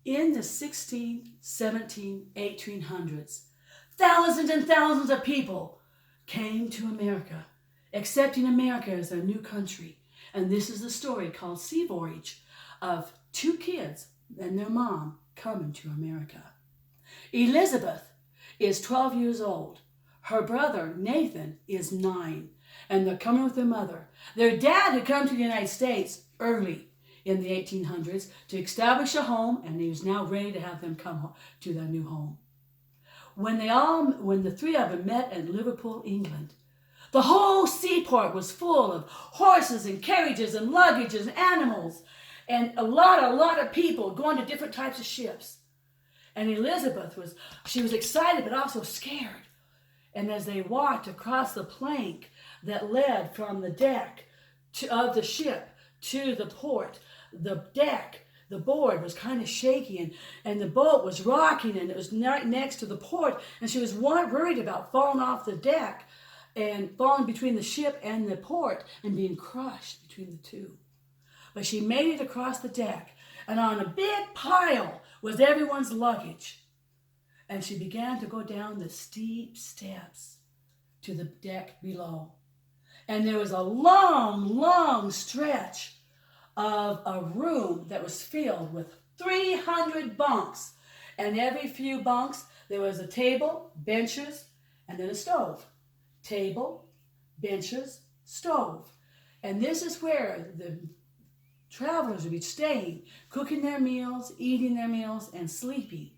In the 16, 17, 1800s, thousands and thousands of people came to America, accepting America as their new country. And this is a story called Sea Voyage of two kids and their mom coming to America. Elizabeth is 12 years old. Her brother, Nathan, is 9. And they're coming with their mother. Their dad had come to the United States early in the 1800s to establish a home, and he was now ready to have them come to their new home. When the three of them met in Liverpool, England, the whole seaport was full of horses and carriages and luggages and animals, and a lot of people going to different types of ships. And Elizabeth was excited but also scared. And as they walked across the plank that led from the deck of the ship to the port, the board was kind of shaky, and the boat was rocking, and it was right next to the port, and she was worried about falling off the deck and falling between the ship and the port and being crushed between the two. But she made it across the deck, and on a big pile was everyone's luggage. And she began to go down the steep steps to the deck below. And there was a long, long stretch of a room that was filled with 300 bunks. And every few bunks, there was a table, benches, and then a stove. Table, benches, stove. And this is where the travelers would be staying, cooking their meals, eating their meals, and sleeping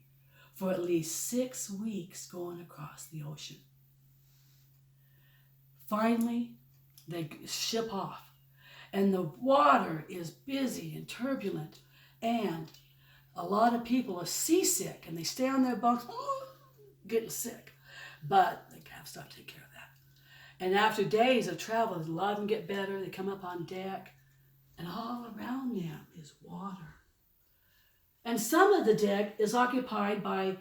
for at least 6 weeks going across the ocean. Finally, they ship off, and the water is busy and turbulent, and a lot of people are seasick, and they stay on their bunks, getting sick, but they have stuff to take care of that. And after days of travel, a lot of them get better. They come up on deck, and all around them is water. And some of the deck is occupied by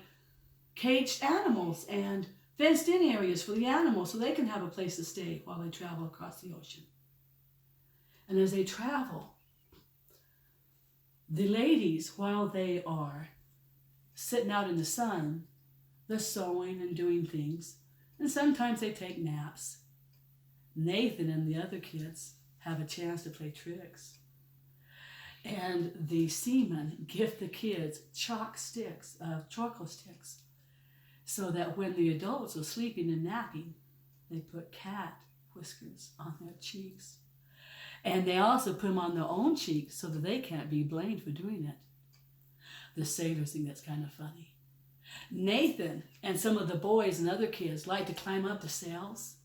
caged animals and fenced-in areas for the animals so they can have a place to stay while they travel across the ocean. And as they travel, the ladies, while they are sitting out in the sun, they're sewing and doing things, and sometimes they take naps. Nathan and the other kids have a chance to play tricks. And the seamen gift the kids charcoal sticks, so that when the adults are sleeping and napping, they put cat whiskers on their cheeks. And they also put them on their own cheeks so that they can't be blamed for doing it. The sailors think that's kind of funny. Nathan and some of the boys and other kids like to climb up the sails.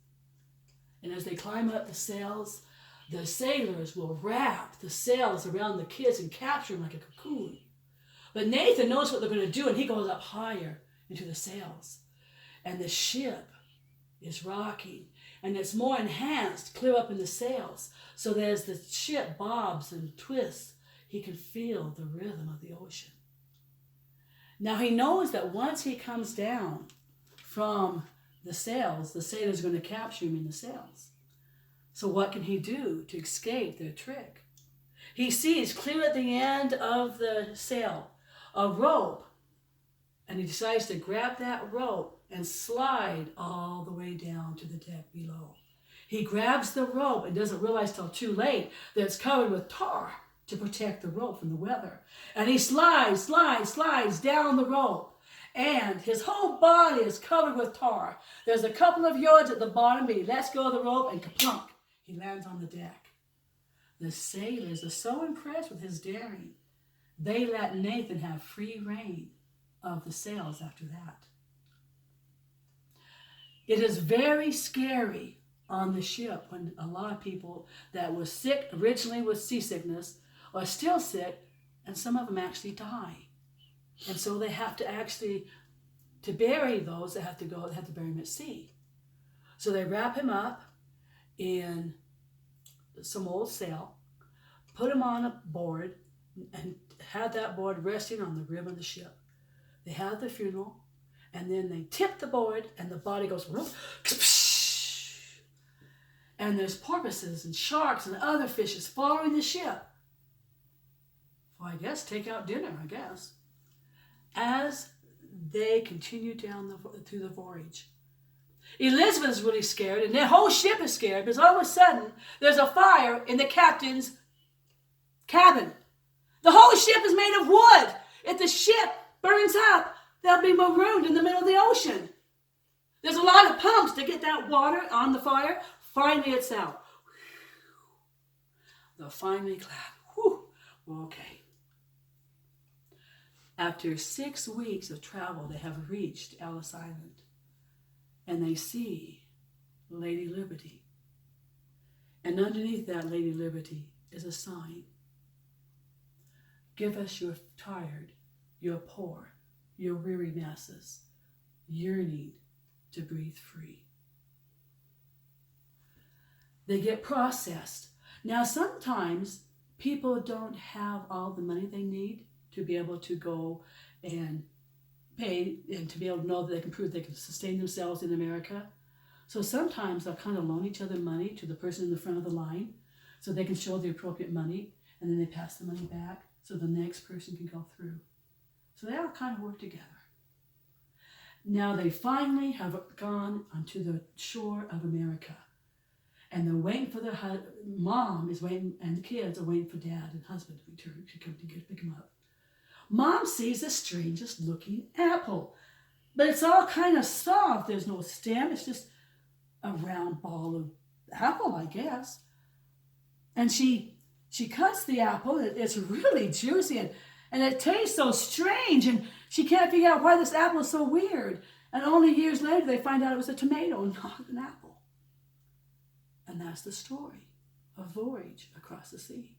And as they climb up the sails, the sailors will wrap the sails around the kids and capture them like a cocoon. But Nathan knows what they're going to do, and he goes up higher into the sails. And the ship is rocking, and it's more enhanced clear up in the sails, so that as the ship bobs and twists, he can feel the rhythm of the ocean. Now he knows that once he comes down from the sailors are going to capture him in the sails. So what can he do to escape their trick? He sees clear at the end of the sail a rope, and he decides to grab that rope and slide all the way down to the deck below. He grabs the rope and doesn't realize till too late that it's covered with tar to protect the rope from the weather. And he slides down the rope, and his whole body is covered with tar. There's a couple of yards at the bottom, but he lets go of the rope, and kaplunk, he lands on the deck. The sailors are so impressed with his daring, they let Nathan have free rein of the sails after that. It is very scary on the ship when a lot of people that were sick originally with seasickness are still sick, and some of them actually die. And so they have to actually, to bury those, they have to bury them at sea. So they wrap him up in some old sail, put him on a board, and have that board resting on the rim of the ship. They have the funeral, and then they tip the board, and the body goes whoop, and there's porpoises and sharks and other fishes following the ship. Well, I guess take out dinner, I guess. As they continue down through the voyage, Elizabeth is really scared, and their whole ship is scared, because all of a sudden, there's a fire in the captain's cabin. The whole ship is made of wood. If the ship burns up, they'll be marooned in the middle of the ocean. There's a lot of pumps to get that water on the fire. Finally, it's out. They'll finally clap. Whew. Okay. After 6 weeks of travel, they have reached Ellis Island, and they see Lady Liberty. And underneath that Lady Liberty is a sign. Give us your tired, your poor, your weary masses, yearning to breathe free. They get processed. Now, sometimes people don't have all the money they need to be able to go and pay and to be able to know that they can prove they can sustain themselves in America. So sometimes they'll kind of loan each other money to the person in the front of the line so they can show the appropriate money, and then they pass the money back so the next person can go through. So they all kind of work together. Now they finally have gone onto the shore of America, and they're waiting for their mom is waiting, and the kids are waiting for dad and husband to return to come to pick them up. Mom sees the strangest looking apple, but it's all kind of soft. There's no stem. It's just a round ball of apple, I guess. And she cuts the apple. It's really juicy, and it tastes so strange, and she can't figure out why this apple is so weird. And only years later, they find out it was a tomato and not an apple. And that's the story of Voyage Across the Sea.